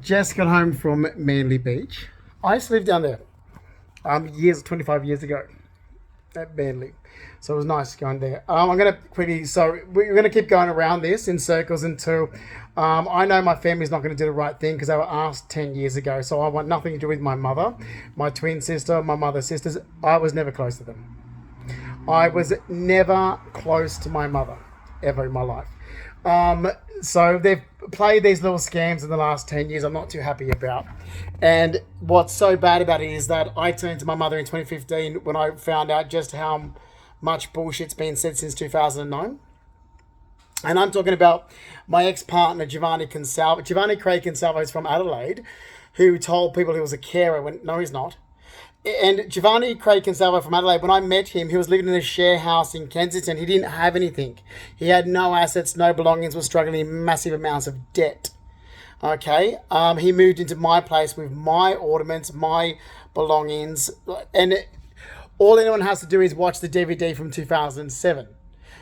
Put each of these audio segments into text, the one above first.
Just got home from Manly Beach. I used to live down there 25 years ago at Manly. So it was nice going there. I'm going to quickly, so we're going to keep going around this in circles until I know my family's not going to do the right thing because they were asked 10 years ago. So I want nothing to do with my mother, my twin sister, my mother's sisters. I was never close to them. I was never close to my mother ever in my life. So they've played these little scams in the last 10 years I'm not too happy about. And what's so bad about it is that I turned to my mother in 2015 when I found out just how much bullshit's been said since 2009. And I'm talking about my ex-partner, Giovanni Craig Consalvo is from Adelaide, who told people he was a carer when, no, he's not. And Giovanni Craig Consalvo from Adelaide, when I met him, he was living in a share house in Kensington. He didn't have anything. He had no assets, no belongings, was struggling in massive amounts of debt. Okay, he moved into my place with my ornaments, my belongings, and all anyone has to do is watch the DVD from 2007.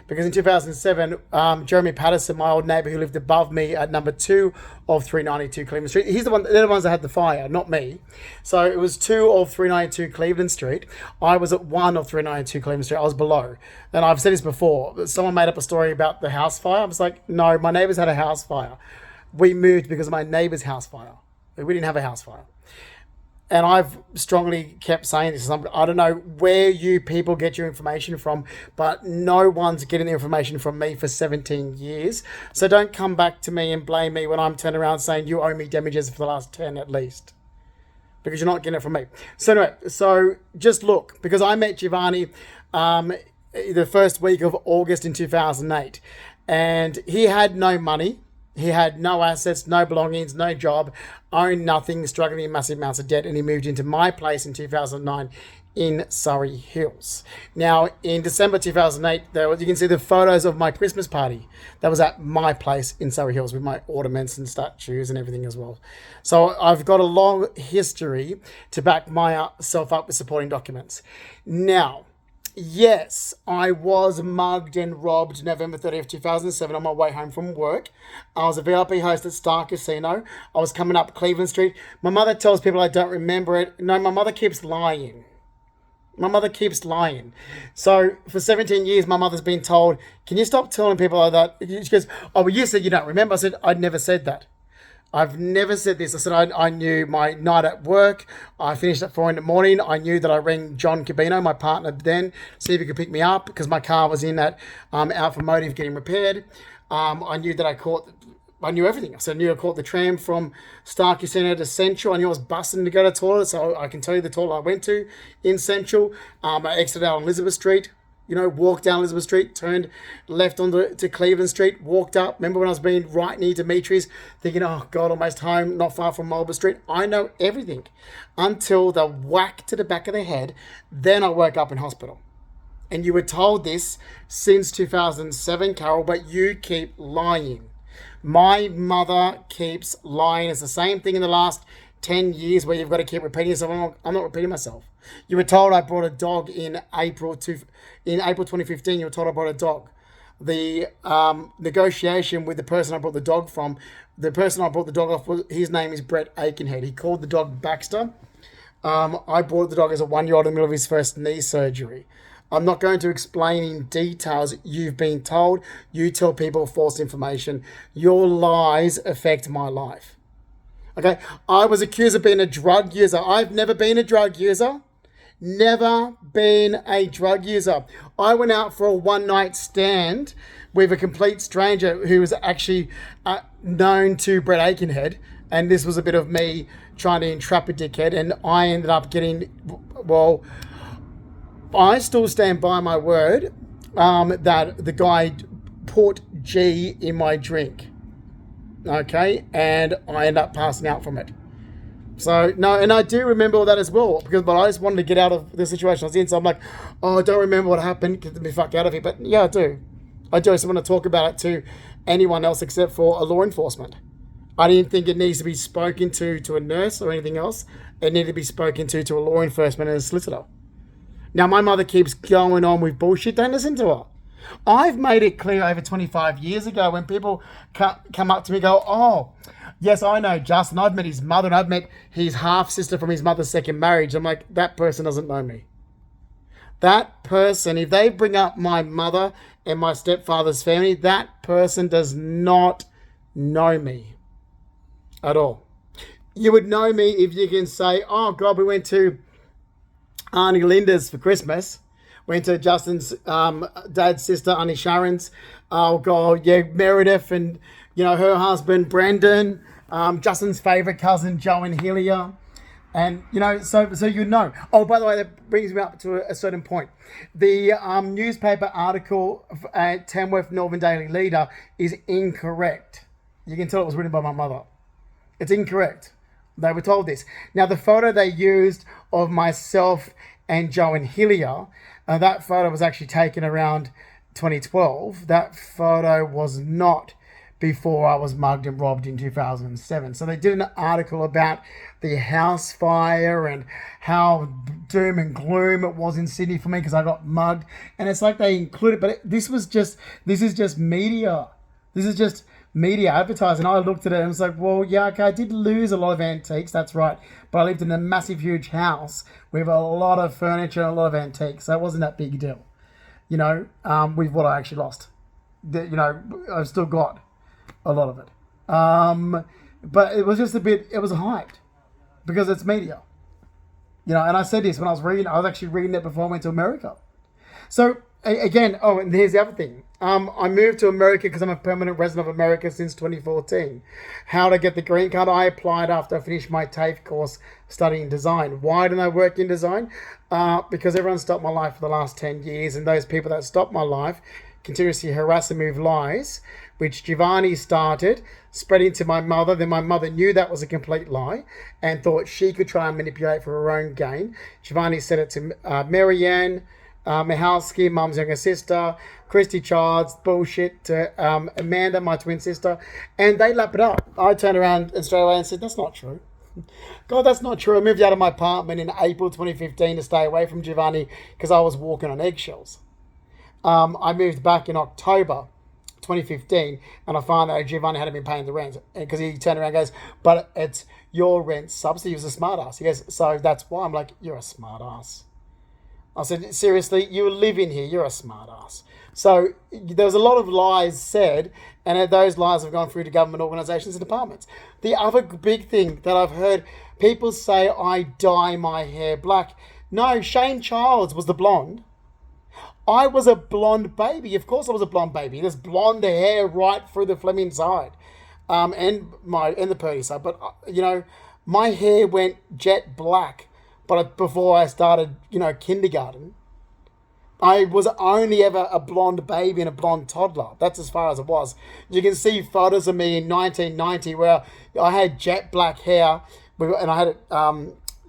Because in 2007, Jeremy Patterson, my old neighbour who lived above me at number 2 of 392 Cleveland Street, they're the ones that had the fire, not me. So it was 2 of 392 Cleveland Street. I was at 1 of 392 Cleveland Street. I was below. And I've said this before. Someone made up a story about the house fire. I was like, no, my neighbours had a house fire. We moved because of my neighbour's house fire. We didn't have a house fire. And I've strongly kept saying this. I don't know where you people get your information from, but no one's getting the information from me for 17 years. So don't come back to me and blame me when I'm turning around saying you owe me damages for the last 10 at least. Because you're not getting it from me. So anyway, so just look, because I met Giovanni the first week of August in 2008. And he had no money. He had no assets, no belongings, no job, owned nothing, struggling in massive amounts of debt, and he moved into my place in 2009 in Surrey Hills. Now, in December 2008, you can see the photos of my Christmas party. That was at my place in Surrey Hills with my ornaments and statues and everything as well. So I've got a long history to back myself up with supporting documents. Now, yes, I was mugged and robbed November 30th, 2007 on my way home from work. I was a VIP host at Star Casino. I was coming up Cleveland Street. My mother tells people I don't remember it. No, my mother keeps lying. My mother keeps lying. So for 17 years, my mother's been told, can you stop telling people like that? She goes, oh, well, you said you don't remember. I said, I'd never said that. I've never said this. I said I knew my night at work. I finished at 4 in the morning. I knew that I rang John Cabino, my partner then, see if he could pick me up because my car was in at Alpha Motive getting repaired. I knew that I knew everything. So I knew I caught the tram from Starkey Centre to Central. I knew I was busting to go to the toilet, so I can tell you the toilet I went to in Central. I exited out on Elizabeth Street. Walked down Elizabeth Street, turned left onto Cleveland Street, walked up. Remember when I was being right near Dimitri's, thinking, oh, God, almost home, not far from Marlborough Street. I know everything until the whack to the back of the head. Then I woke up in hospital. And you were told this since 2007, Carol, but you keep lying. My mother keeps lying. It's the same thing in the last 10 years where you've got to keep repeating yourself. I'm not repeating myself. You were told I brought a dog in April 2015. You were told I brought a dog. The negotiation with the person I brought the dog from, the person I brought the dog off, his name is Brett Aikenhead. He called the dog Baxter. I bought the dog as a 1-year-old in the middle of his first knee surgery. I'm not going to explain in details. You've been told. You tell people false information. Your lies affect my life. Okay, I was accused of being a drug user. I've never been a drug user. Never been a drug user. I went out for a one-night stand with a complete stranger who was actually known to Brett Aikenhead. And this was a bit of me trying to entrap a dickhead. And I ended up getting, well, I still stand by my word that the guy put G in my drink. Okay, and I end up passing out from it. So, no, and I do remember all that as well, but I just wanted to get out of the situation I was in, so I'm like, oh, I don't remember what happened, get me fuck out of here, but yeah, I do. I just want to talk about it to anyone else except for a law enforcement. I didn't think it needs to be spoken to a nurse or anything else. It needed to be spoken to a law enforcement and a solicitor. Now, my mother keeps going on with bullshit. Don't listen to her. I've made it clear over 25 years ago when people come up to me and go, oh, yes, I know Justin. I've met his mother and I've met his half-sister from his mother's second marriage. I'm like, that person doesn't know me. That person, if they bring up my mother and my stepfather's family, that person does not know me at all. You would know me if you can say, oh, God, we went to Auntie Linda's for Christmas. Went to Justin's dad's sister, Auntie Sharon's. Oh, God, yeah, Meredith and, her husband, Brendan. Justin's favourite cousin, Joe and Helia. And, so you know. Oh, by the way, that brings me up to a certain point. The newspaper article at Tamworth Northern Daily Leader is incorrect. You can tell it was written by my mother. It's incorrect. They were told this. Now, the photo they used of myself and Joe and Helia, that photo was actually taken around 2012. That photo was not before I was mugged and robbed in 2007. So they did an article about the house fire and how doom and gloom it was in Sydney for me because I got mugged. And it's like they included, but this is just media. This is just media advertising. I looked at it and was like, well, yeah, okay, I did lose a lot of antiques, that's right. But I lived in a massive, huge house with a lot of furniture and a lot of antiques. So it wasn't that big a deal, with what I actually lost. I've still got a lot of it. But it was just it was hyped because it's media. And I said this when I was actually reading it before I went to America. So again, and here's the other thing. I moved to America because I'm a permanent resident of America since 2014. How to get the green card? I applied after I finished my TAFE course studying design. Why didn't I work in design? Because everyone stopped my life for the last 10 years, and those people that stopped my life continuously harass and move lies, which Giovanni started spreading to my mother. Then my mother knew that was a complete lie and thought she could try and manipulate for her own gain. Giovanni said it to Marianne Mihalski, Mum's younger sister, Christy Childs, bullshit to Amanda, my twin sister, and they lap it up. I turned around and straight away and said, that's not true. God, that's not true. I moved out of my apartment in April 2015 to stay away from Giovanni because I was walking on eggshells. I moved back in October 2015 and I found that Giovanni hadn't been paying the rent because he turned around and goes, but it's your rent subsidy. He was a smart ass. He goes, so that's why. I'm like, you're a smart ass. I said, seriously, you live in here. You're a smart ass. So there was a lot of lies said, and those lies have gone through to government organisations and departments. The other big thing that I've heard people say, I dye my hair black. No, Shane Childs was the blonde. I was a blonde baby. Of course I was a blonde baby. There's blonde hair right through the Fleming side and the Purdy side. But, my hair went jet black. But before I started, kindergarten, I was only ever a blonde baby and a blonde toddler. That's as far as it was. You can see photos of me in 1990 where I had jet black hair and I had it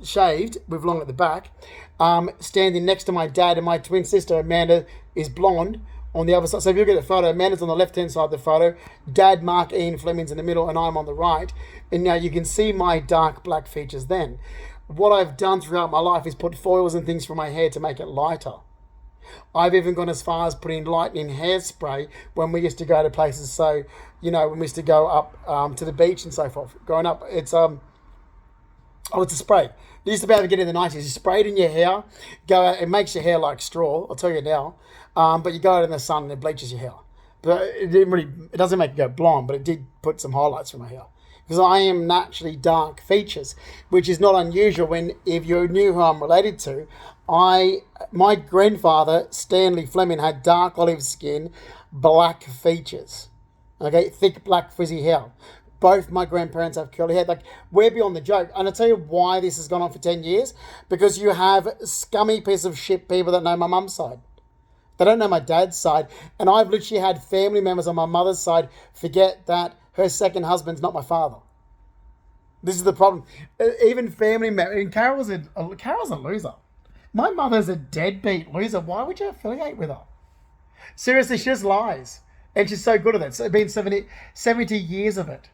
shaved with long at the back, standing next to my dad, and my twin sister, Amanda, is blonde on the other side. So if you look at the photo, Amanda's on the left-hand side of the photo, Dad, Mark, Ian Fleming's in the middle, and I'm on the right. And now you can see my dark black features then. What I've done throughout my life is put foils and things for my hair to make it lighter. I've even gone as far as putting lightning hairspray when we used to go to places. So, when we used to go up to the beach and so forth. Growing up, it's a spray. You used to be able to get in the 90s. You spray it in your hair, go out, it makes your hair like straw, I'll tell you now. But you go out in the sun and it bleaches your hair. But it doesn't make it go blonde, but it did put some highlights for my hair. Because I am naturally dark features, which is not unusual if you knew who I'm related to. My grandfather, Stanley Fleming, had dark olive skin, black features. Okay, thick black frizzy hair. Both my grandparents have curly hair. Like, we're beyond the joke. And I'll tell you why this has gone on for 10 years. Because you have scummy piece of shit people that know my mum's side. They don't know my dad's side. And I've literally had family members on my mother's side forget that her second husband's not my father. This is the problem. Even family members. And Carol's a loser. My mother's a deadbeat loser. Why would you affiliate with her? Seriously, she just lies. And she's so good at it. So it's been 70 years of it.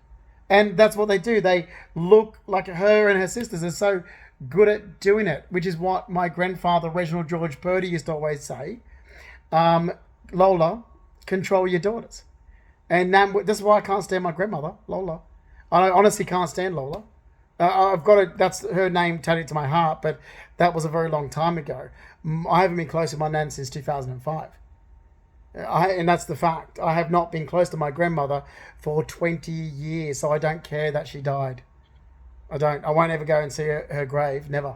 And that's what they do. They look like her and her sisters are so good at doing it, which is what my grandfather, Reginald George Purdy, used to always say. Lola, control your daughters. And this is why I can't stand my grandmother, Lola. I honestly can't stand Lola. I've got it. That's her name tattooed to my heart, but that was a very long time ago. I haven't been close to my nan since 2005. And that's the fact. I have not been close to my grandmother for 20 years, so I don't care that she died. I don't. I won't ever go and see her grave, never.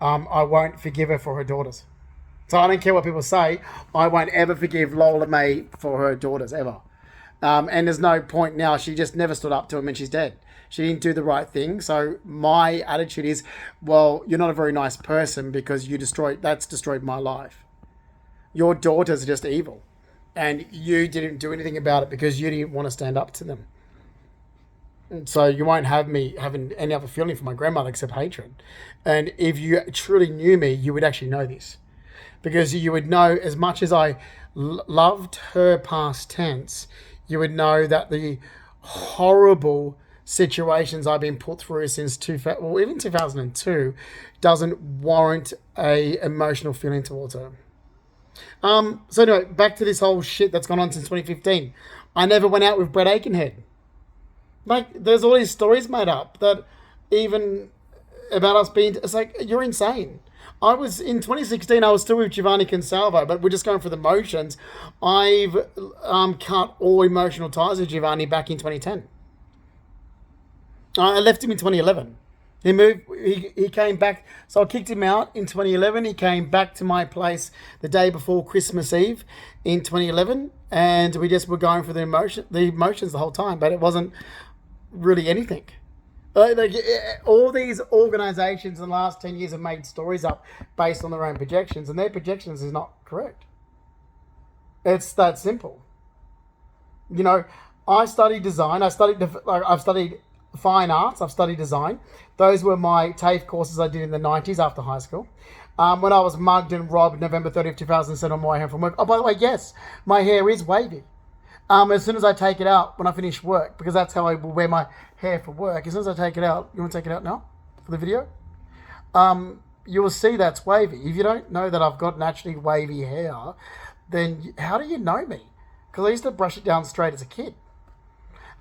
I won't forgive her for her daughters. So I don't care what people say. I won't ever forgive Lola May for her daughters, ever. And there's no point now. She just never stood up to him and she's dead. She didn't do the right thing. So my attitude is, well, you're not a very nice person because that's destroyed my life. Your daughters are just evil. And you didn't do anything about it because you didn't want to stand up to them. And so you won't have me having any other feeling for my grandmother except hatred. And if you truly knew me, you would actually know this. Because you would know, as much as I loved her past tense, you would know that the horrible situations I've been put through since even 2002 doesn't warrant a emotional feeling towards her. So anyway, back to this whole shit that's gone on since 2015. I never went out with Brett Aikenhead. Like, there's all these stories made up that even about us being... It's like, you're insane. In 2016, I was still with Giovanni Consalvo, but we're just going through the motions. I've cut all emotional ties with Giovanni back in 2010. I left him in 2011. He came back. So I kicked him out in 2011. He came back to my place the day before Christmas Eve in 2011. And we just were going for the emotions the whole time. But it wasn't really anything. Like all these organizations in the last 10 years have made stories up based on their own projections. And their projections is not correct. It's that simple. You know, I studied design. I've studied fine arts. I've studied design. Those were my TAFE courses I did in the 90s after high school. When I was mugged and robbed November 30th, 2007 on my way home from work. Oh, by the way, yes, my hair is wavy. As soon as I take it out when I finish work, because that's how I will wear my hair for work. As soon as I take it out, you want to take it out now for the video? You will see that's wavy. If you don't know that I've got naturally wavy hair, then how do you know me? Because I used to brush it down straight as a kid.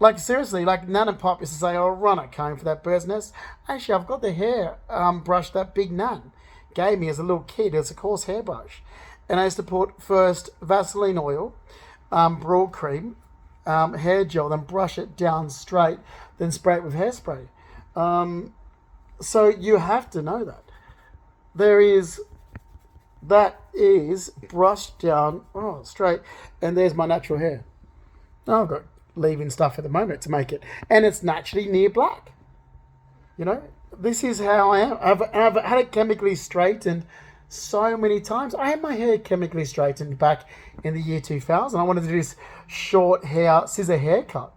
Like, seriously, like Nan and Pop used to say, oh, run a comb for that bird's nest. Actually, I've got the hair brush that Big Nan gave me as a little kid. It's a coarse hairbrush. And I used to put first Vaseline oil, broad cream, hair gel, then brush it down straight, then spray it with hairspray. So you have to know that. That is brushed down straight, and there's my natural hair. I've got leaving stuff at the moment to make it, and it's naturally near black. You know, this is how I am. I've had it chemically straightened so many times. I had my hair chemically straightened back in the year 2000. I wanted to do this short hair, scissor haircut.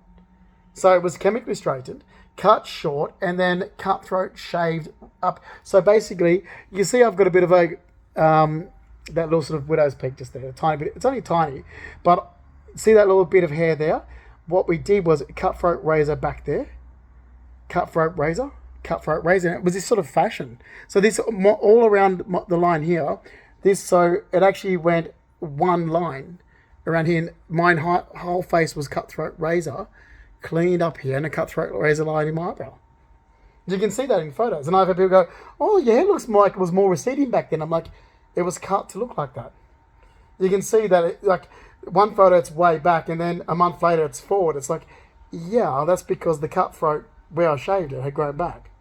So it was chemically straightened, cut short, and then cutthroat shaved up. So basically, you see I've got a bit of a, that little sort of widow's peak just there, a tiny bit. It's only tiny, but see that little bit of hair there? What we did was cutthroat razor back there, cutthroat razor, and it was this sort of fashion. So this all around the line here, so it actually went one line around here. Mine whole face was cutthroat razor, cleaned up here, and a cutthroat razor line in my eyebrow. You can see that in photos. And I've had people go, oh, your hair looks more like it was more receding back then. I'm like, it was cut to look like that. You can see that, one photo it's way back, and then a month later it's forward. It's like, yeah, that's because the cutthroat where I shaved it had grown back.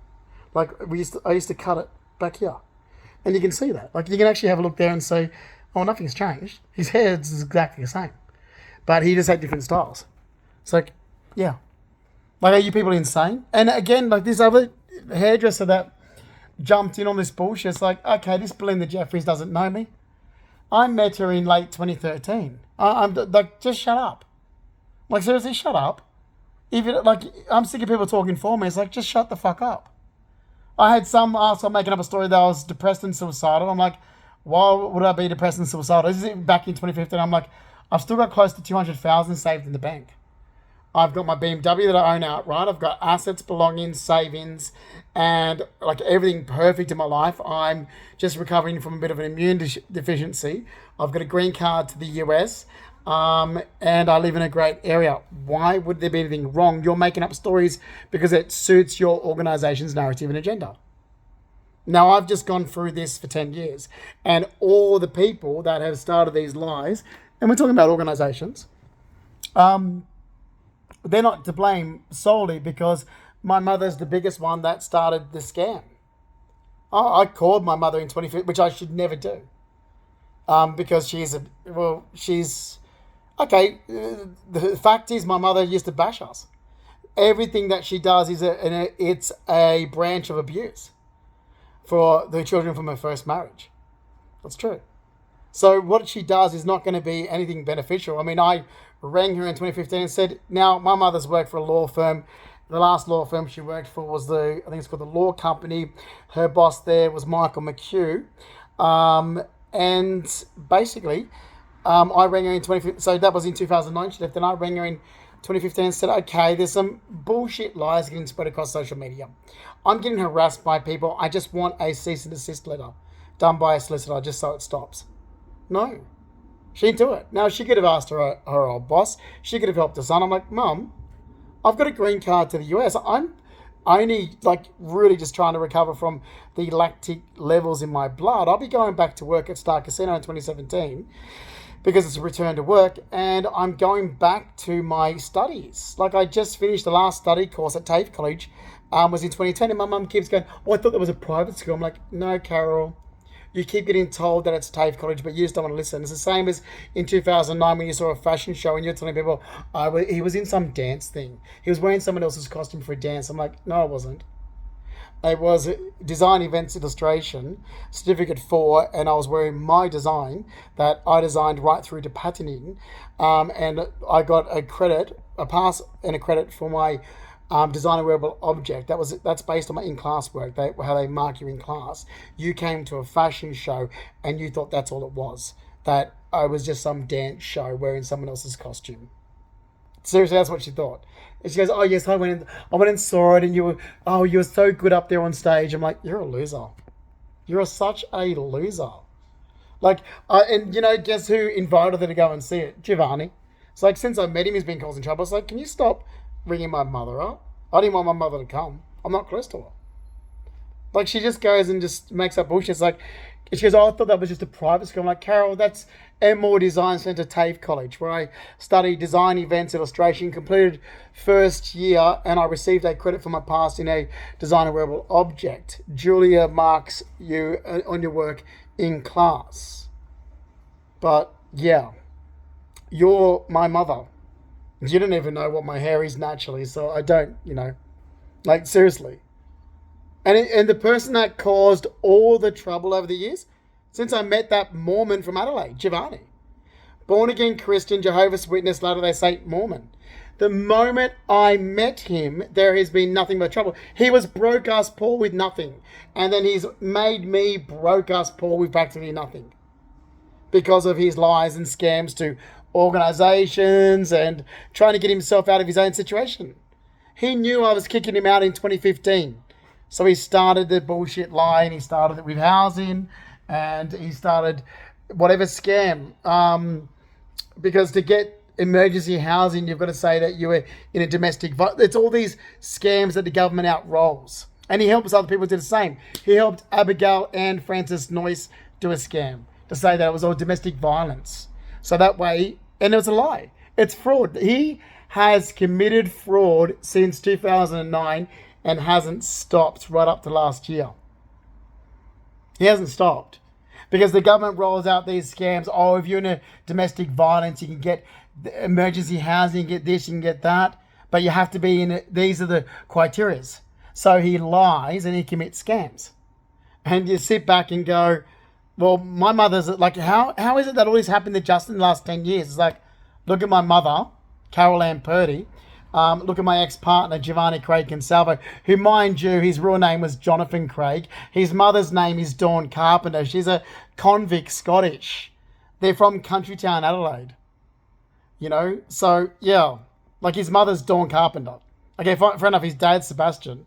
Like I used to cut it back here, and you can see that. Like you can actually have a look there and say, oh, nothing's changed. His hair is exactly the same, but he just had different styles. It's like, yeah, like are you people insane? And again, like this other hairdresser that jumped in on this bullshit. It's like, okay, this Belinda Jeffries doesn't know me. I met her in late 2013. I'm like, just shut up. Like, seriously, shut up. I'm sick of people talking for me. It's like, just shut the fuck up. I had some asshole making up a story that I was depressed and suicidal. I'm like, why would I be depressed and suicidal? This is back in 2015. I'm like, I've still got close to 200,000 saved in the bank. I've got my BMW that I own outright. I've got assets, belongings, savings, and like everything perfect in my life. I'm just recovering from a bit of an immune deficiency. I've got a green card to the US, and I live in a great area. Why would there be anything wrong? You're making up stories because it suits your organization's narrative and agenda. Now, I've just gone through this for 10 years, and all the people that have started these lies, and we're talking about organizations, they're not to blame solely because my mother's the biggest one that started the scam. I called my mother in 2015, which I should never do, because she's okay. The fact is, my mother used to bash us. Everything that she does it's a branch of abuse for the children from her first marriage. That's true. So what she does is not going to be anything beneficial. I mean, I rang her in 2015 and said, now, my mother's worked for a law firm. The last law firm she worked for was I think it's called the Law Company. Her boss there was Michael McHugh. And basically, I rang her in 2015. So that was in 2009 she left. And I rang her in 2015 and said, okay, there's some bullshit lies getting spread across social media. I'm getting harassed by people. I just want a cease and desist letter done by a solicitor just so it stops. No, she didn't do it. Now, she could have asked her old boss. She could have helped her son. I'm like, Mum, I've got a green card to the US. I'm only really just trying to recover from the lactic levels in my blood. I'll be going back to work at Star Casino in 2017 because it's a return to work, and I'm going back to my studies. Like, I just finished the last study course at TAFE College, was in 2010, and my mum keeps going, oh, I thought that was a private school. I'm like, no, Carol. You keep getting told that it's TAFE College, but you just don't want to listen. It's the same as in 2009 when you saw a fashion show and you're telling people, he was in some dance thing. He was wearing someone else's costume for a dance. I'm like, no, I wasn't. It was Design Events Illustration, Certificate 4, and I was wearing my design that I designed right through to patenting. And I got a pass and a credit for my design a wearable object. That's based on my in-class work, how they mark you in class. You came to a fashion show and you thought that's all it was, that I was just some dance show wearing someone else's costume. Seriously, that's what she thought. And she goes, oh yes, I went and saw it, and you were so good up there on stage. I'm like, you're a loser. You're such a loser. Guess who invited her to go and see it? Giovanni. It's like, since I met him, he's been causing trouble. It's like, can you stop ringing my mother up? I didn't want my mother to come. I'm not close to her. Like, she just goes and just makes up bullshit. It's like, she goes, oh, I thought that was just a private school. I'm like, Carol, that's Enmore Design Centre, TAFE College, where I studied design, events, illustration, completed first year, and I received a credit for my past in a design a wearable object. Julia marks you on your work in class. But, yeah, you're my mother. You don't even know what my hair is naturally, so I don't, like, seriously. And the person that caused all the trouble over the years, since I met that Mormon from Adelaide, Giovanni. Born again Christian, Jehovah's Witness, Latter-day Saint Mormon. The moment I met him, there has been nothing but trouble. He was broke ass poor with nothing. And then he's made me broke ass poor with practically nothing. Because of his lies and scams to organizations and trying to get himself out of his own situation. He knew I was kicking him out in 2015. So he started the bullshit lie, and he started it with housing, and he started whatever scam. Because to get emergency housing, you've got to say that you were in a domestic violence. It's all these scams that the government outrolls. And he helps other people do the same. He helped Abigail and Francis Noyce do a scam to say that it was all domestic violence. So that way, and it was a lie. It's fraud. He has committed fraud since 2009 and hasn't stopped right up to last year. He hasn't stopped. Because the government rolls out these scams. Oh, if you're in a domestic violence, you can get emergency housing, you can get this, you can get that. But you have to be in it. These are the criterias. So he lies and he commits scams. And you sit back and go, well, my mother's like, how is it that all this happened to Justin in the last 10 years? It's like, look at my mother, Carol Ann Purdy. Look at my ex-partner, Giovanni Craig Consalvo, who, mind you, his real name was Jonathan Craig. His mother's name is Dawn Carpenter. She's a convict Scottish. They're from country town Adelaide. So, yeah. Like his mother's Dawn Carpenter. Okay, fair enough. His dad's Sebastian.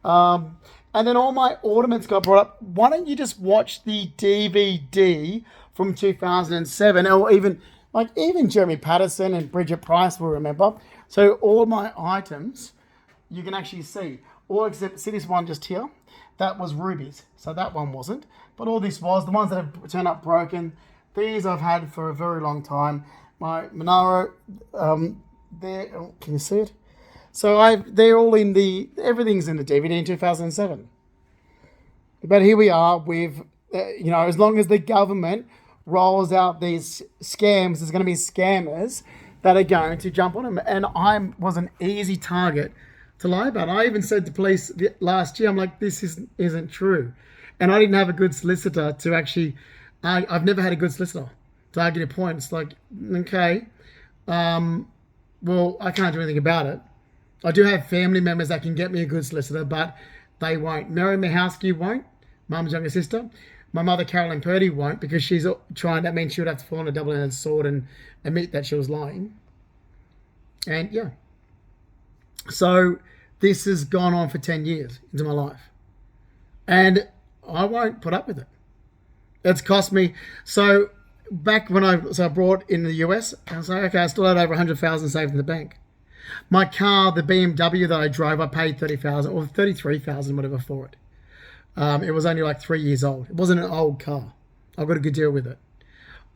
And then all my ornaments got brought up. Why don't you just watch the DVD from 2007, or even Jeremy Patterson and Bridget Price will remember. So all my items, you can actually see, all except see this one just here. That was rubies, so that one wasn't. But all this was the ones that have turned up broken. These I've had for a very long time. My Monaro, there. Oh, can you see it? So they're all everything's in the DVD in 2007. But here we are with, as long as the government rolls out these scams, there's going to be scammers that are going to jump on them. And I was an easy target to lie about. I even said to police last year, I'm like, this isn't true. And I didn't have a good solicitor to actually, I've never had a good solicitor to argue the point. It's like, okay, well, I can't do anything about it. I do have family members that can get me a good solicitor, but they won't. Mary Mahowski won't, Mum's younger sister. My mother, Carolyn Purdy, won't, because she's trying. That means she would have to fall on a double-edged sword and admit that she was lying. And yeah. So this has gone on for 10 years into my life. And I won't put up with it. It's cost me. So back when I brought in the US, I was like, okay, I still had over 100,000 saved in the bank. My car, the BMW that I drove, I paid 30,000 or 33,000, whatever, for it. It was only like 3 years old. It wasn't an old car. I got a good deal with it.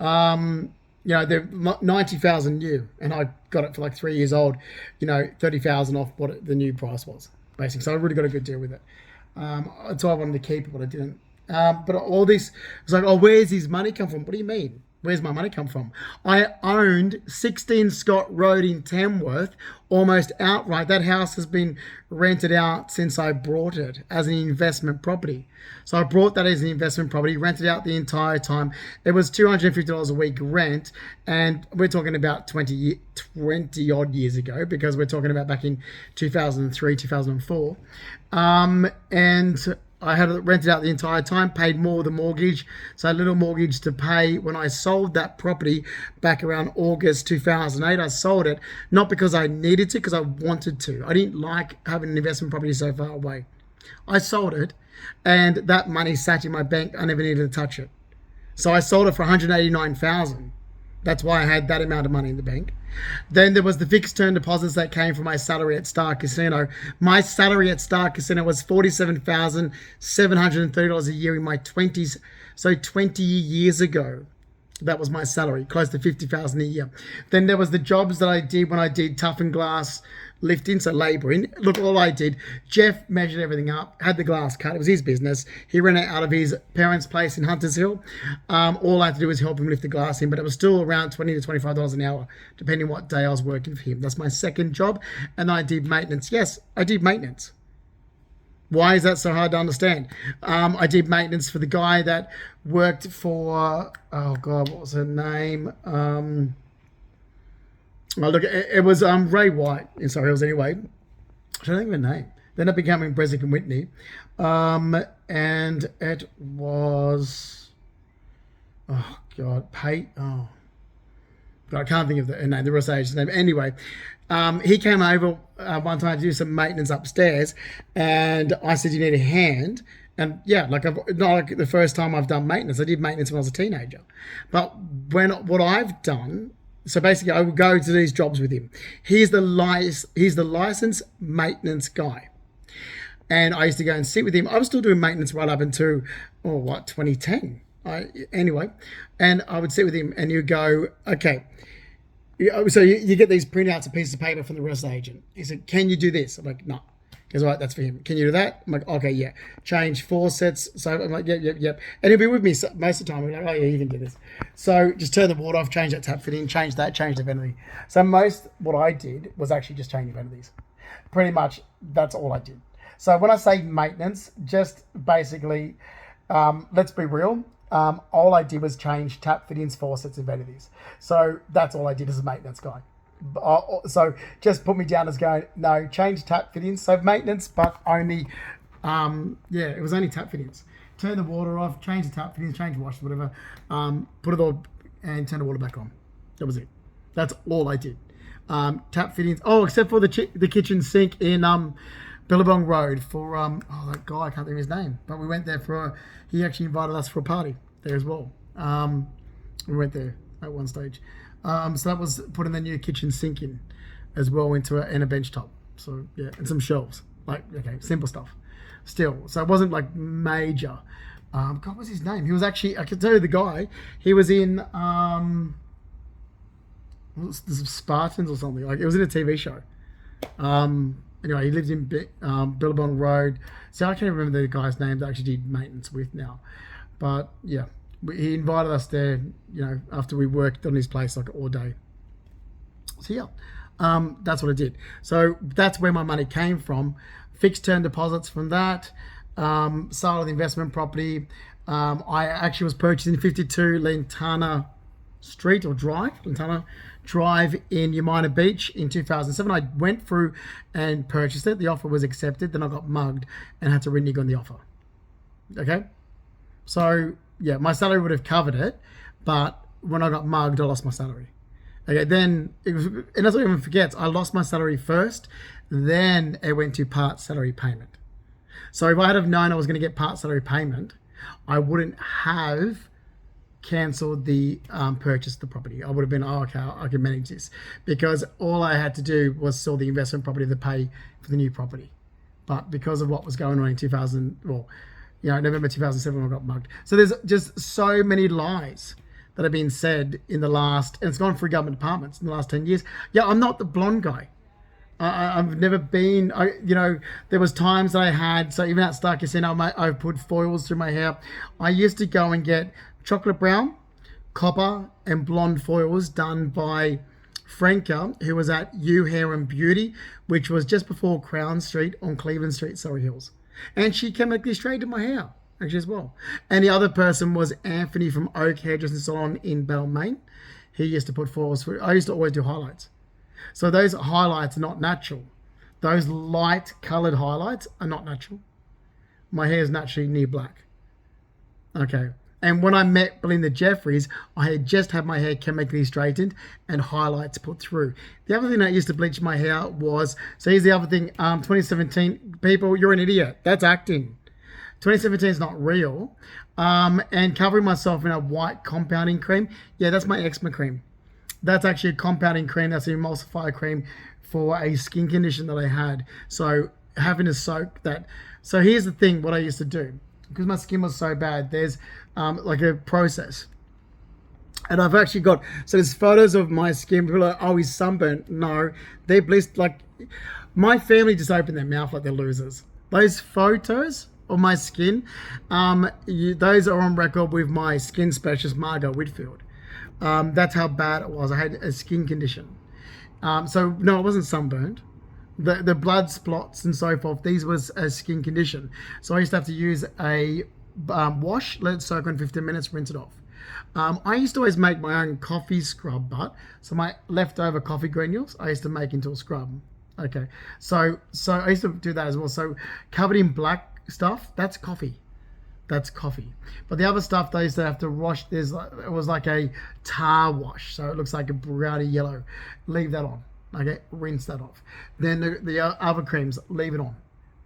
They're 90,000 new, and I got it for like 3 years old. 30,000 off what the new price was, basically. So I really got a good deal with it. So I wanted to keep it, but I didn't. But all this, it's like, oh, where's his money come from? What do you mean? Where's my money come from? I owned 16 Scott Road in Tamworth almost outright. That house has been rented out since I brought it as an investment property. So I brought that as an investment property, rented out the entire time. It was $250 a week rent, and we're talking about 20 odd years ago, because we're talking about back in 2003, 2004. And I had it rented out the entire time, paid more of the mortgage, so a little mortgage to pay. When I sold that property back around August 2008, I sold it, not because I needed to, because I wanted to. I didn't like having an investment property so far away. I sold it, and that money sat in my bank. I never needed to touch it. So I sold it for $189,000. That's why I had that amount of money in the bank. Then there was the fixed term deposits that came from my salary at Star Casino. My salary at Star Casino was $47,730 a year in my 20s. So 20 years ago, that was my salary, close to $50,000 a year. Then there was the jobs that I did when I did tough and glass lifting, so labouring. Look, all I did, Jeff measured everything up, had the glass cut. It was his business. He ran it out of his parents' place in Hunters Hill. All I had to do was help him lift the glass in, but it was still around $20 to $25 an hour, depending what day I was working for him. That's my second job. And I did maintenance. Yes, I did maintenance. Why is that so hard to understand? I did maintenance for the guy that worked for, oh God, what was her name? It was Ray White in Surrey Hills anyway. I don't think of her name. Then it became in Breswick and Whitney. And it was, oh God, I can't think of her name, the rest of his name. Anyway, he came over one time to do some maintenance upstairs, and I said, you need a hand. And yeah, not like the first time I've done maintenance. I did maintenance when I was a teenager. But what I've done, so basically I would go to these jobs with him. He's the licensed maintenance guy. And I used to go and sit with him. I was still doing maintenance right up until, 2010. Anyway, and I would sit with him, and you go, okay. So you get these printouts of pieces of paper from the real estate agent. He said, can you do this? I'm like, no. He goes, all right, that's for him. Can you do that? I'm like, okay, yeah. Change faucets. So I'm like, yep. And he'll be with me most of the time. I'm like, oh yeah, you can do this. So just turn the water off, change that tap fitting, change that, change the vanity. So what I did was actually just change the vanities. Pretty much that's all I did. So when I say maintenance, just basically, let's be real. All I did was change tap fittings, faucets, and vanities. So that's all I did as a maintenance guy. So just put me down as going, no, change tap fittings. So maintenance, but only, it was only tap fittings. Turn the water off, change the tap fittings, change wash, whatever. Put it all, and turn the water back on. That was it. That's all I did. Tap fittings. Oh, except for the kitchen sink in Billabong Road for that guy, I can't think of his name, but we went there he actually invited us for a party there as well. We went there at one stage. So that was putting the new kitchen sink in as well and a bench top. So yeah, and some shelves. Okay, simple stuff. Still, so it wasn't like major. God, what's his name? He was actually, I can tell you the guy. He was in the Spartans or something. Like it was in a TV show. Anyway, he lived in Billabong Road. So I can't remember the guy's name that I actually did maintenance with now. But yeah, he invited us there, after we worked on his place like all day. So yeah, that's what I did. So that's where my money came from. Fixed term deposits from that. Sale of the investment property. I actually was purchasing 52 Lantana Street or Drive, Lantana Drive in Yamina Beach in 2007. I went through and purchased it. The offer was accepted. Then I got mugged and had to renege on the offer. Okay, so yeah, my salary would have covered it, but when I got mugged, I lost my salary. Okay, then it was, and that's what everyone forgets. I lost my salary first, then it went to part salary payment. So if I had have known I was going to get part salary payment, I wouldn't have cancelled the purchase of the property. I would have been, okay, I can manage this, because all I had to do was sell the investment property to pay for the new property. But because of what was going on in November 2007, I got mugged. So there's just so many lies that have been said in the last, and it's gone through government departments in the last 10 years. Yeah, I'm not the blonde guy. I've never been, there was times that I had, so even at Star Casino, I put foils through my hair. I used to go and get chocolate brown, copper, and blonde foils done by Franca, who was at You Hair and Beauty, which was just before Crown Street on Cleveland Street, Surrey Hills. And she chemically straightened my hair, actually, as well. And the other person was Anthony from Oak Hairdressing Salon in Balmain. He used to put foils through. I used to always do highlights. So those highlights are not natural. Those light colored highlights are not natural. My hair is naturally near black. Okay. And when I met Belinda Jeffries, I had just had my hair chemically straightened and highlights put through. The other thing I used to bleach my hair was, so here's the other thing, 2017, people, you're an idiot. That's acting. 2017 is not real. And covering myself in a white compounding cream, yeah, that's my eczema cream. That's actually a compounding cream. That's an emulsifier cream for a skin condition that I had. So having to soak that. So here's the thing, what I used to do. Because my skin was so bad, there's like a process. And I've actually got, so there's photos of my skin. People are like, oh, he's sunburnt. No, they're blessed. Like, my family just opened their mouth like they're losers. Those photos of my skin, those are on record with my skin specialist, Margot Whitfield. That's how bad it was. I had a skin condition. So no, it wasn't sunburned. The blood spots and so forth, these was a skin condition. So I used to have to use a wash, let it soak on 15 minutes, rinse it off. I used to always make my own coffee scrub butt. So my leftover coffee granules, I used to make into a scrub. Okay, so I used to do that as well. So covered in black stuff, that's coffee. That's coffee. But the other stuff they used to have to wash, it was like a tar wash. So it looks like a browny yellow. Leave that on. Okay, rinse that off. Then the other creams, leave it on.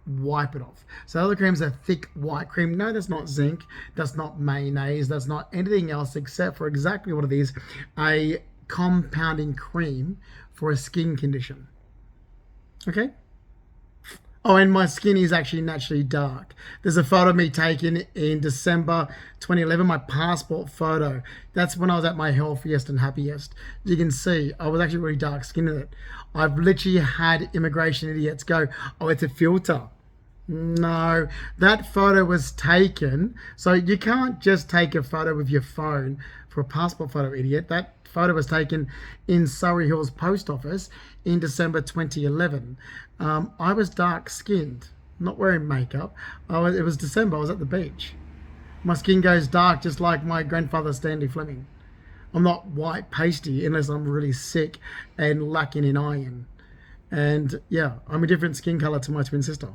Wipe it off. So other creams are thick white cream. No, that's not zinc. That's not mayonnaise. That's not anything else except for exactly what it is, a compounding cream for a skin condition. Okay? Oh, and my skin is actually naturally dark. There's a photo of me taken in December 2011, my passport photo. That's when I was at my healthiest and happiest. You can see I was actually really dark skinned in it. I've literally had immigration idiots go, oh, it's a filter. No, that photo was taken. So you can't just take a photo with your phone for a passport photo, idiot. That photo was taken in Surrey Hills Post Office in December 2011. I was dark skinned, not wearing makeup. It was December, I was at the beach. My skin goes dark just like my grandfather Stanley Fleming. I'm not white pasty unless I'm really sick and lacking in iron. And yeah, I'm a different skin color to my twin sister.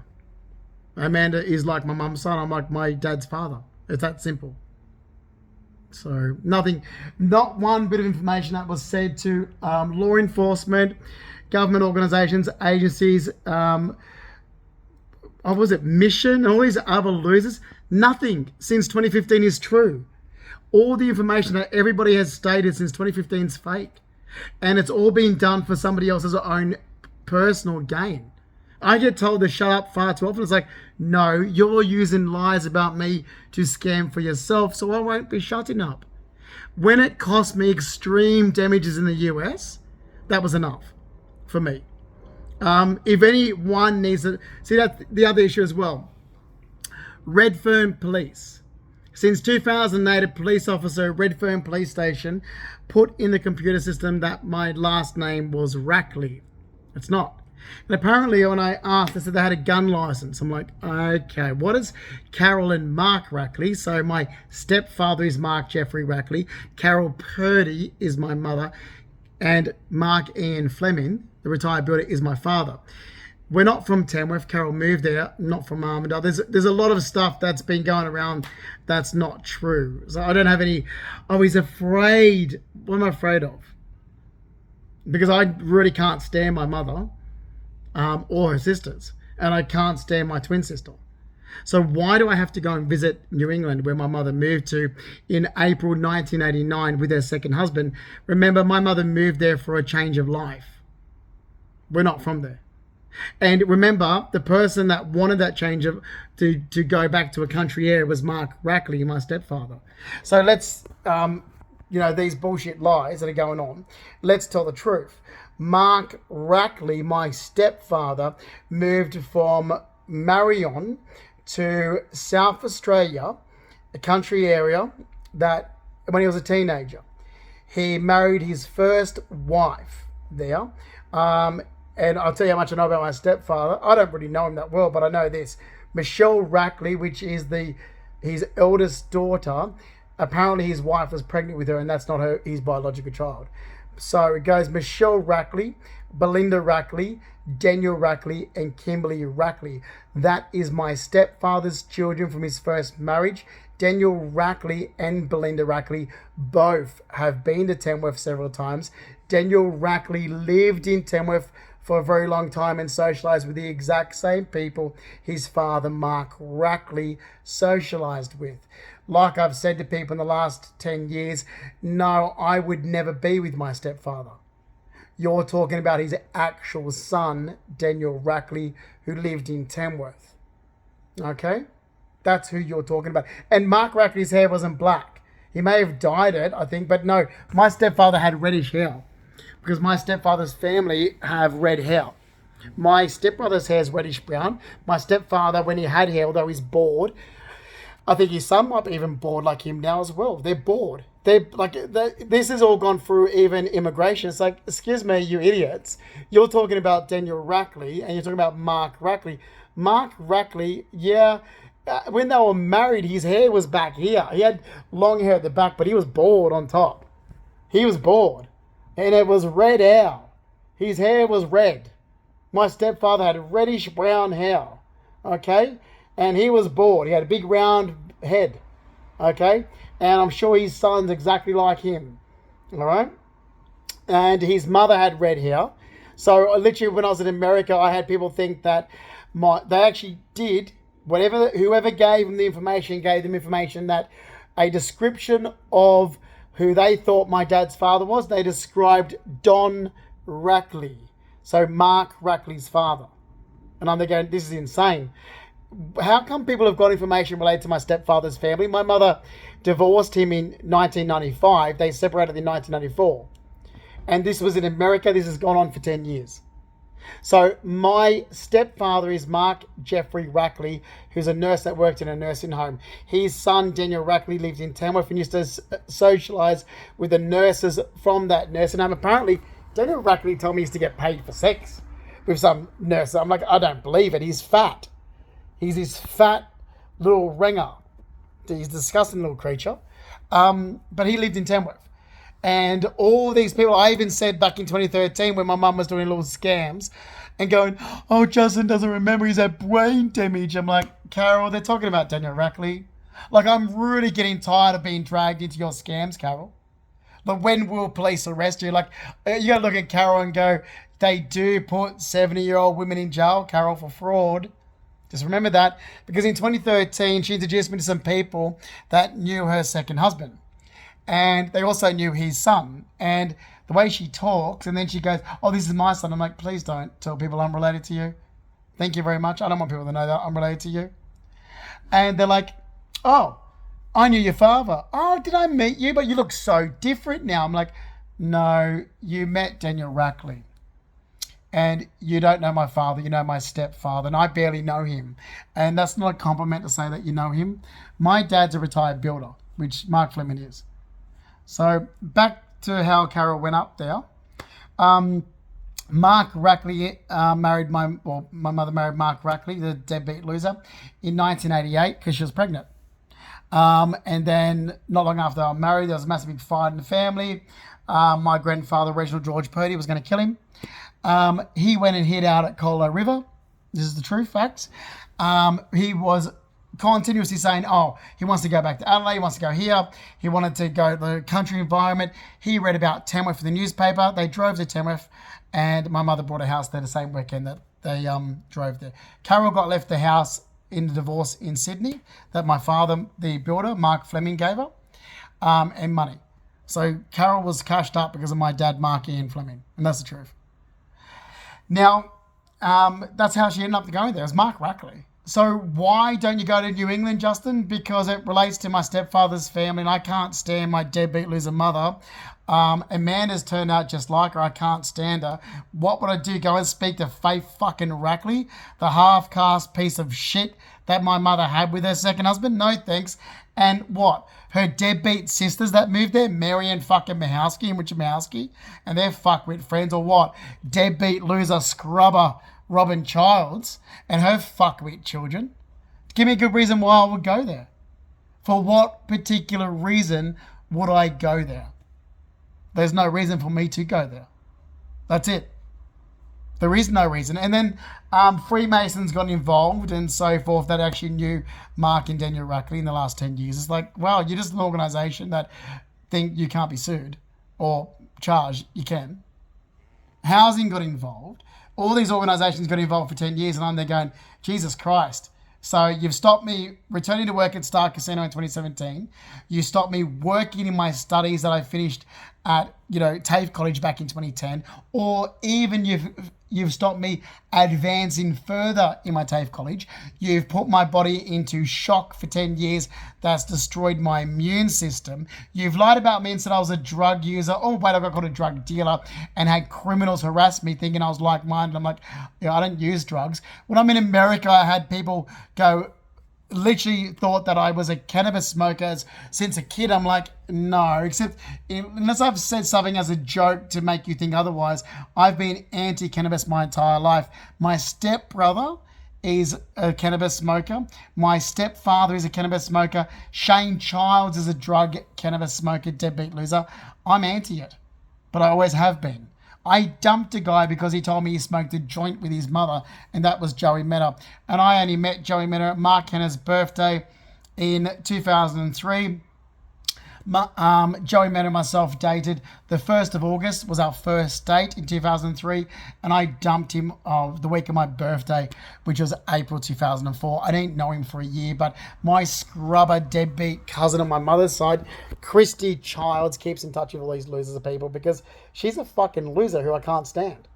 Amanda is like my mum's son, I'm like my dad's father. It's that simple. So nothing, not one bit of information that was said to law enforcement, government organisations, agencies, Mission, and all these other losers. Nothing since 2015 is true. All the information that everybody has stated since 2015 is fake. And it's all being done for somebody else's own personal gain. I get told to shut up far too often. It's like, no, you're using lies about me to scam for yourself, so I won't be shutting up. When it cost me extreme damages in the US, that was enough for me. If anyone needs to see, that the other issue as well. Redfern Police. Since 2008, a police officer at Redfern Police Station put in the computer system that my last name was Rackley. It's not. And apparently when I asked, they said they had a gun license. I'm like, okay, what is Carol and Mark Rackley? So my stepfather is Mark Jeffrey Rackley. Carol Purdy is my mother. And Mark Ian Fleming, the retired builder, is my father. We're not from Tamworth. Carol moved there, not from Armidale. There's a lot of stuff that's been going around that's not true. So I don't have any. I was afraid. What am I afraid of? Because I really can't stand my mother or her sisters. And I can't stand my twin sister. So why do I have to go and visit New England, where my mother moved to in April 1989 with her second husband? Remember, my mother moved there for a change of life. We're not from there. And remember, the person that wanted that change of to go back to a country area was Mark Rackley, my stepfather. So let's, these bullshit lies that are going on, let's tell the truth. Mark Rackley, my stepfather, moved from Marion to South Australia, a country area, that when he was a teenager. He married his first wife there. And I'll tell you how much I know about my stepfather. I don't really know him that well, but I know this. Michelle Rackley, which is his eldest daughter, apparently his wife was pregnant with her, and that's not his biological child. So it goes Michelle Rackley, Belinda Rackley, Daniel Rackley, and Kimberly Rackley. That is my stepfather's children from his first marriage. Daniel Rackley and Belinda Rackley both have been to Tamworth several times. Daniel Rackley lived in Tamworth for a very long time and socialised with the exact same people his father, Mark Rackley, socialised with. Like I've said to people in the last 10 years, no, I would never be with my stepfather. You're talking about his actual son, Daniel Rackley, who lived in Tamworth. Okay? That's who you're talking about. And Mark Rackley's hair wasn't black. He may have dyed it, I think, but no, my stepfather had reddish hair, because my stepfather's family have red hair. My stepbrother's hair is reddish brown. My stepfather, when he had hair, although he's bald, I think his son might be even bald like him now as well. They're bald. This has all gone through even immigration. It's like, excuse me, you idiots. You're talking about Daniel Rackley and you're talking about Mark Rackley. Mark Rackley, yeah, when they were married, his hair was back here. He had long hair at the back, but he was bald on top. He was bald. And it was red hair. His hair was red. My stepfather had reddish brown hair. Okay? And he was bald. He had a big round head. Okay? And I'm sure his son's exactly like him. Alright? And his mother had red hair. So literally when I was in America, I had people think that they actually did, whoever gave them information that a description of who they thought my dad's father was, they described Don Rackley. So Mark Rackley's father. And I'm going, this is insane. How come people have got information related to my stepfather's family? My mother divorced him in 1995. They separated in 1994. And this was in America. This has gone on for 10 years. So my stepfather is Mark Jeffrey Rackley, who's a nurse that worked in a nursing home. His son, Daniel Rackley, lived in Tamworth and used to socialise with the nurses from that nursing home. Apparently, Daniel Rackley told me he used to get paid for sex with some nurse. I'm like, I don't believe it. He's fat. He's this fat little ringer. He's a disgusting little creature. But he lived in Tamworth. And all these people, I even said back in 2013 when my mum was doing little scams and going, oh, Justin doesn't remember, he's had brain damage. I'm like, Carol, they're talking about Daniel Rackley. Like, I'm really getting tired of being dragged into your scams, Carol. But when will police arrest you? Like, you got to look at Carol and go, they do put 70-year-old women in jail, Carol, for fraud. Just remember that. Because in 2013, she introduced me to some people that knew her second husband. And they also knew his son. And the way she talks, and then she goes, oh, this is my son. I'm like, please don't tell people I'm related to you. Thank you very much. I don't want people to know that I'm related to you. And they're like, oh, I knew your father. Oh, did I meet you? But you look so different now. I'm like, no, you met Daniel Rackley. And you don't know my father, you know my stepfather, and I barely know him. And that's not a compliment to say that you know him. My dad's a retired builder, which Mark Fleming is. So back to how Carol went up there. Mark Rackley my mother married Mark Rackley, the deadbeat loser, in 1988 because she was pregnant. And then not long after they were married, there was a massive big fight in the family. My grandfather, Reginald George Purdy, was going to kill him. He went and hid out at Colo River. This is the true facts. He was continuously saying, oh, he wants to go back to Adelaide, he wants to go here. He wanted to go to the country environment. He read about Tamworth in the newspaper. They drove to Tamworth, and my mother bought a house there the same weekend that they drove there. Carol got left the house in the divorce in Sydney that my father, the builder, Mark Fleming, gave her, and money. So Carol was cashed up because of my dad, Mark Ian Fleming, and that's the truth. Now, that's how she ended up going there. It was Mark Rackley. So why don't you go to New England, Justin? Because it relates to my stepfather's family, and I can't stand my deadbeat loser mother. Amanda's turned out just like her. I can't stand her. What would I do? Go and speak to Faith fucking Rackley, the half-caste piece of shit that my mother had with her second husband? No thanks. And what? Her deadbeat sisters that moved there, Mary and fucking Mahowski and Richard Mahowski, and they're fuckwit friends, or what? Deadbeat loser scrubber Robin Childs and her fuckwit children. Give me a good reason why I would go there. For what particular reason would I go there? There's no reason for me to go there. That's it. There is no reason. And then Freemasons got involved and so forth that actually knew Mark and Daniel Rackley in the last 10 years. It's like, well, you're just an organisation that think you can't be sued or charged. You can. Housing got involved. All these organisations got involved for 10 years, and I'm there going, Jesus Christ. So you've stopped me returning to work at Star Casino in 2017. You stopped me working in my studies that I finished at, TAFE College back in 2010. Or even you've stopped me advancing further in my TAFE College. You've put my body into shock for 10 years. That's destroyed my immune system. You've lied about me and said I was a drug user. Oh, wait, I got called a drug dealer and had criminals harass me thinking I was like-minded. I'm like, I don't use drugs. When I'm in America, I had people literally thought that I was a cannabis smoker since a kid. I'm like, no, except unless I've said something as a joke to make you think otherwise, I've been anti-cannabis my entire life. My stepbrother is a cannabis smoker. My stepfather is a cannabis smoker. Shane Childs is a drug cannabis smoker, deadbeat loser. I'm anti it, but I always have been. I dumped a guy because he told me he smoked a joint with his mother, and that was Joey Meta. And I only met Joey Meta at Mark Henner's birthday in 2003. Joey Meta and myself dated. The 1st of August was our first date in 2003, and I dumped him the week of my birthday, which was April 2004. I didn't know him for a year, but my scrubber deadbeat cousin on my mother's side, Christy Childs, keeps in touch with all these losers of people because she's a fucking loser who I can't stand.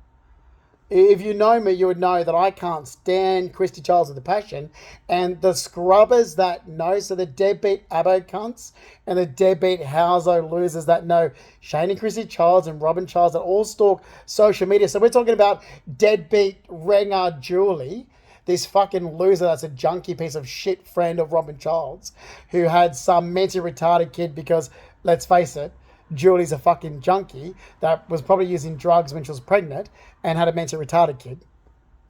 If you know me, you would know that I can't stand Christy Childs with a passion. And the scrubbers that know, so the deadbeat abo cunts and the deadbeat houso losers that know Shane and Christy Childs and Robin Childs that all stalk social media. So we're talking about deadbeat Renard Julie, this fucking loser that's a junkie piece of shit friend of Robin Childs, who had some mentally retarded kid because, let's face it, Julie's a fucking junkie that was probably using drugs when she was pregnant and had a mentally retarded kid.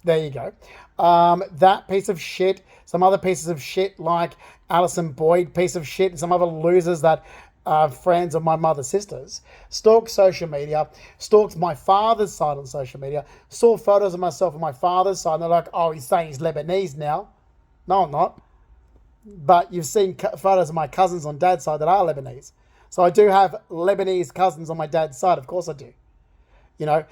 There you go. That piece of shit, some other pieces of shit like Alison Boyd, piece of shit, and some other losers that are friends of my mother's sisters, stalked social media, stalked my father's side on social media, saw photos of myself on my father's side, and they're like, oh, he's saying he's Lebanese now. No, I'm not. but you've seen photos of my cousins on dad's side that are Lebanese. So I do have Lebanese cousins on my dad's side. Of course I do. You know,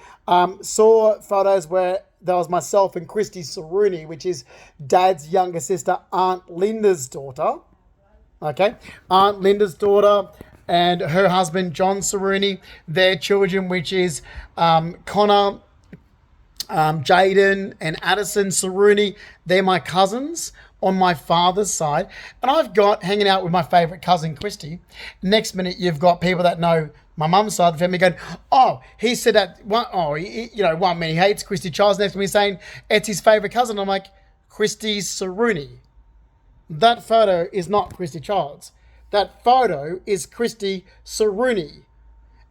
saw photos where there was myself and Christy Saruni, which is dad's younger sister, Aunt Linda's daughter. Okay, Aunt Linda's daughter and her husband, John Saruni, their children, which is Connor, Jaden and Addison Saruni. They're my cousins on my father's side. And I've got hanging out with my favourite cousin, Christy. Next minute, you've got people that know my mum's side of the family going, oh, he said that, one minute he hates Christy Charles. Next to me saying it's his favourite cousin. I'm like, Christy Saruni. That photo is not Christy Childs. That photo is Christy Saruni.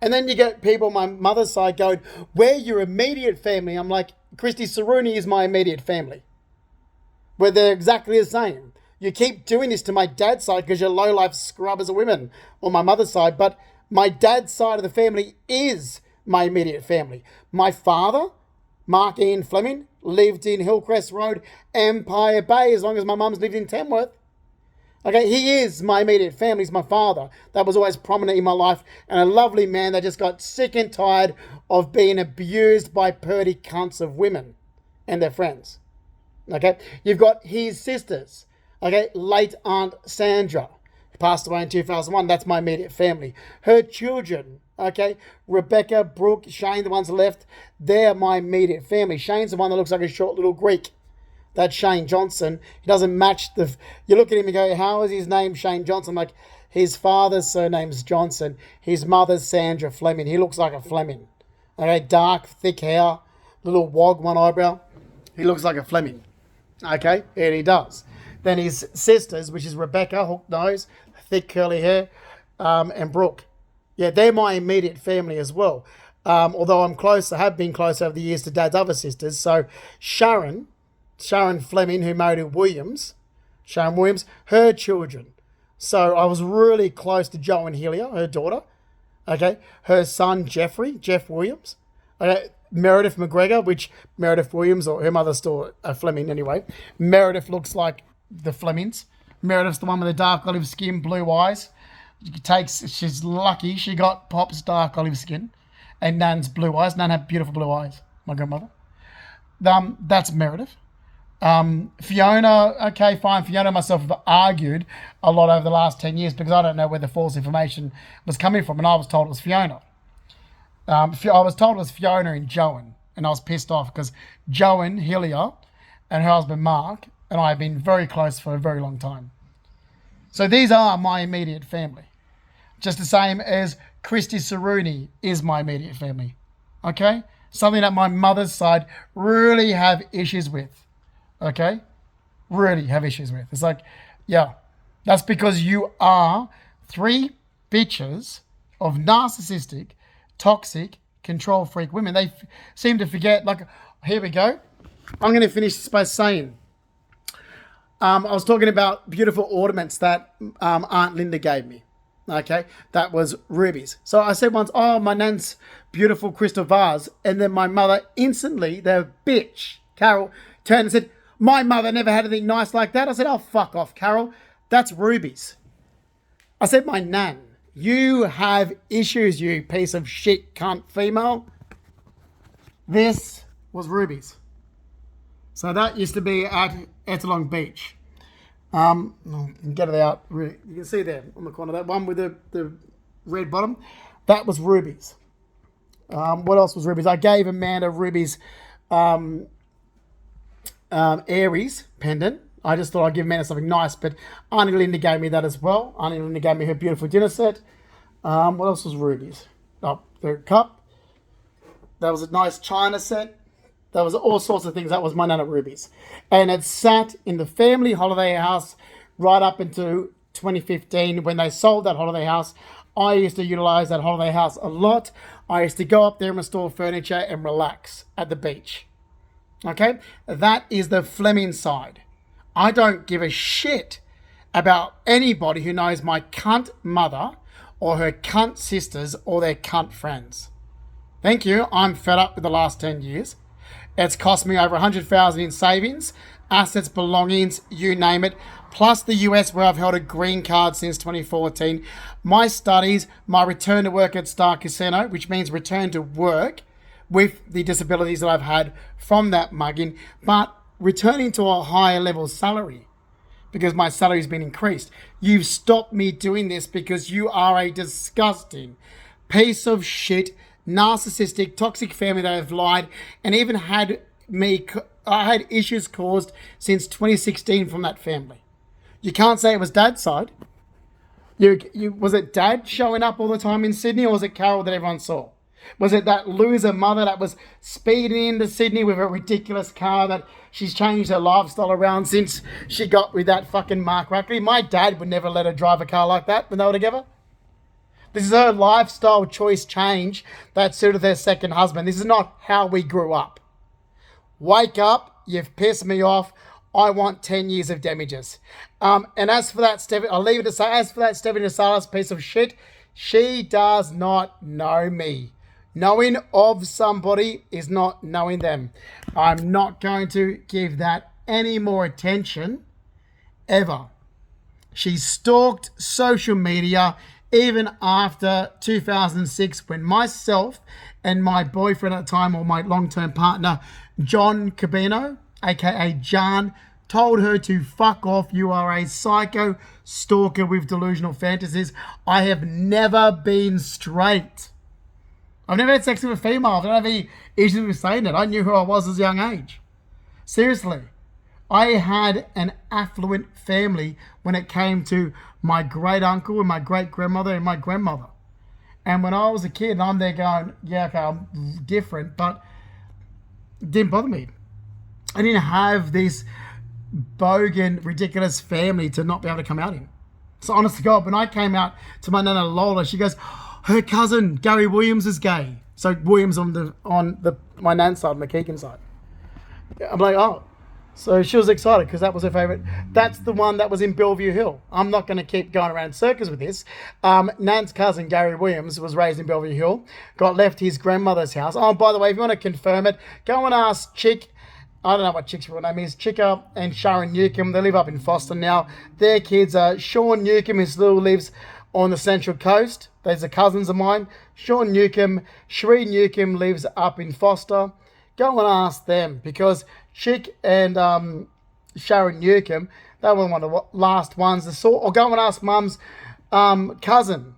And then you get people on my mother's side going, we're your immediate family. I'm like, Christy Saruni is my immediate family. Where they're exactly the same. You keep doing this to my dad's side because you're low-life scrubbers of women on my mother's side. But my dad's side of the family is my immediate family. My father, Mark Ian Fleming, lived in Hillcrest Road, Empire Bay, as long as my mum's lived in Tamworth. Okay, he is my immediate family. He's my father. That was always prominent in my life. And a lovely man that just got sick and tired of being abused by purdy cunts of women and their friends. Okay, you've got his sisters. Okay, late Aunt Sandra, who passed away in 2001. That's my immediate family. Her children, okay, Rebecca, Brooke, Shane, the ones left, they're my immediate family. Shane's the one that looks like a short little Greek. That's Shane Johnson. He doesn't match you look at him and go, how is his name Shane Johnson? Like, his father's surname's Johnson. His mother's Sandra Fleming. He looks like a Fleming. Okay, dark, thick hair, little wog, one eyebrow. He looks like a Fleming. Okay, and he does. Then his sisters, which is Rebecca, hook nose, thick curly hair, and Brooke. Yeah, they're my immediate family as well. Although I'm close, I have been close over the years to Dad's other sisters. So Sharon Fleming, who married Sharon Williams, her children. So I was really close to Jo and Helia, her daughter. Okay, her son Jeff Williams. Okay, Meredith McGregor, which Meredith Williams, or her mother's still a Fleming anyway. Meredith looks like the Flemings. Meredith's the one with the dark olive skin, blue eyes. She's lucky she got Pop's dark olive skin and Nan's blue eyes. Nan had beautiful blue eyes, my grandmother. That's Meredith. Fiona, okay, fine. Fiona and myself have argued a lot over the last 10 years because I don't know where the false information was coming from, and I was told it was Fiona. I was told it was Fiona and Joan, and I was pissed off because Joan, Helia, and her husband Mark, and I have been very close for a very long time. So these are my immediate family. Just the same as Christy Saruni is my immediate family. Okay? Something that my mother's side really have issues with. Okay? Really have issues with. It's like, yeah, that's because you are 3 bitches of narcissistic, toxic, control freak women. They seem to forget, like, here we go. I'm going to finish this by saying, I was talking about beautiful ornaments that Aunt Linda gave me. Okay, that was rubies. So I said once, oh, my nan's beautiful crystal vase. And then my mother instantly, the bitch, Carol, turned and said, my mother never had anything nice like that. I said, oh, fuck off, Carol. That's rubies. I said, my nan, you have issues, you piece of shit cunt female. This was rubies. So that used to be at Ettalong Beach. Get it out. You can see there on the corner, that one with the red bottom. That was rubies. What else was rubies? I gave Amanda rubies Aries pendant. I just thought I'd give Amanda something nice, but Auntie Linda gave me that as well. Auntie Linda gave me her beautiful dinner set. What else was rubies? Oh, the cup. That was a nice china set. There was all sorts of things. That was my Nana Rubies. And it sat in the family holiday house right up into 2015 when they sold that holiday house. I used to utilize that holiday house a lot. I used to go up there and restore furniture and relax at the beach. Okay? That is the Fleming side. I don't give a shit about anybody who knows my cunt mother or her cunt sisters or their cunt friends. Thank you. I'm fed up with the last 10 years. It's cost me over $100,000 in savings assets, belongings, you name it, plus the US where I've held a green card since 2014, my studies, my return to work at Star Casino, which means return to work with the disabilities that I've had from that mugging, but returning to a higher level salary because my salary's been increased. You've stopped me doing this because you are a disgusting piece of shit, narcissistic, toxic family that have lied and even had I had issues caused since 2016 from that family. You can't say it was Dad's side. Was it Dad showing up all the time in Sydney, or was it Carol that everyone saw? Was it that loser mother that was speeding into Sydney with a ridiculous car that she's changed her lifestyle around since she got with that fucking Mark Rackley? My dad would never let her drive a car like that when they were together. This is her lifestyle choice change that suited their second husband. This is not how we grew up. Wake up, you've pissed me off. I want 10 years of damages. And as for that, I'll leave it to say, as for that Stephanie Salas piece of shit, she does not know me. Knowing of somebody is not knowing them. I'm not going to give that any more attention, ever. She stalked social media even after 2006 when myself and my boyfriend at the time, or my long-term partner, John Cabino, aka John, told her to fuck off. You are a psycho stalker with delusional fantasies. I have never been straight. I've never had sex with a female. I don't have any issues with saying that. I knew who I was at a young age. Seriously. I had an affluent family when it came to my great uncle and my great grandmother and my grandmother. And when I was a kid, I'm there going, yeah, okay, I'm different, but it didn't bother me. I didn't have this bogan, ridiculous family to not be able to come out in. So honest to God, when I came out to my nana Lola, she goes, her cousin Gary Williams is gay. So Williams on my nan's side, my Keegan side. I'm like, oh. So she was excited because that was her favourite. That's the one that was in Bellevue Hill. I'm not going to keep going around circles with this. Nan's cousin, Gary Williams, was raised in Bellevue Hill, got left his grandmother's house. Oh, by the way, if you want to confirm it, go and ask Chick. I don't know what Chick's real name is. Chicka and Sharon Newcomb. They live up in Foster now. Their kids are Sean Newcomb, who still lives on the Central Coast. Those are cousins of mine. Sean Newcomb, Sheree Newcomb lives up in Foster. Go and ask them because Chick and Sharon Newcomb, they were one of the last ones to saw. Or go and ask Mum's cousin,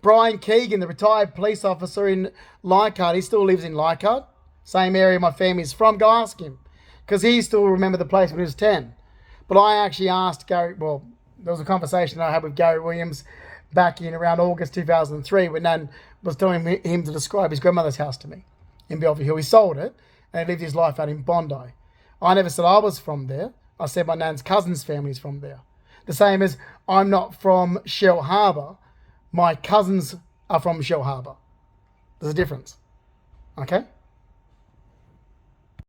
Brian Keegan, the retired police officer in Leichhardt. He still lives in Leichhardt, same area my family's from. Go ask him because he still remembered the place when he was 10. But I actually asked Gary, well, there was a conversation I had with Gary Williams back in around August 2003 when Nan was telling him to describe his grandmother's house to me in Bellevue Hill. He sold it and he lived his life out in Bondi. I never said I was from there. I said my Nan's cousin's family's from there. The same as I'm not from Shell Harbour. My cousins are from Shell Harbour. There's a difference. Okay?